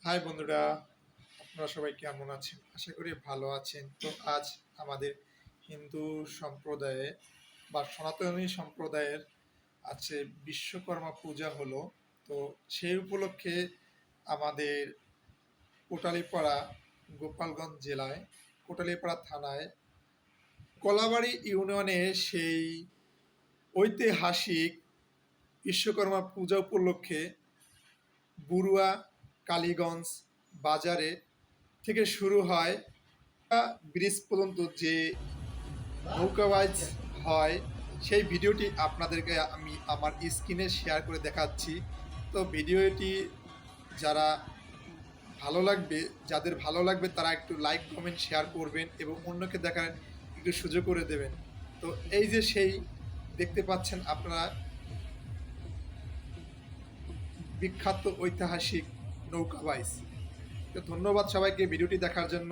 High বন্ধুরা, আপনারা সবাই কেমন আছেন? আশা করি ভালো আছেন। তো আজ আমাদের হিন্দু সম্প্রদায়ে বা সনাতনী সম্প্রদায়ের আছে বিশ্বকর্মা পূজা হলো। তো সেই উপলক্ষে আমাদের কোটালীপাড়া, গোপালগঞ্জ জেলায় কোটালীপাড়া থানায় কলাবাড়ি ইউনিয়নে সেই ঐতিহাসিক বিশ্বকর্মা পূজা উপলক্ষে বুরুয়া কালীগঞ্জ বাজারে থেকে শুরু হয় ব্রিজ পর্যন্ত যে নৌকাবাজ হয়, সেই ভিডিওটি আপনাদেরকে আমি আমার স্ক্রিনে শেয়ার করে দেখাচ্ছি। তো ভিডিওটি যারা ভালো লাগবে যাদের ভালো লাগবে তারা একটু লাইক কমেন্ট শেয়ার করবেন এবং অন্যকে দেখার একটু সুযোগ করে দেবেন। তো এই যে সেই দেখতে পাচ্ছেন আপনারা বিখ্যাত ঐতিহাসিক নৌকা বাইচ। তো ধন্যবাদ সবাইকে ভিডিওটি দেখার জন্য।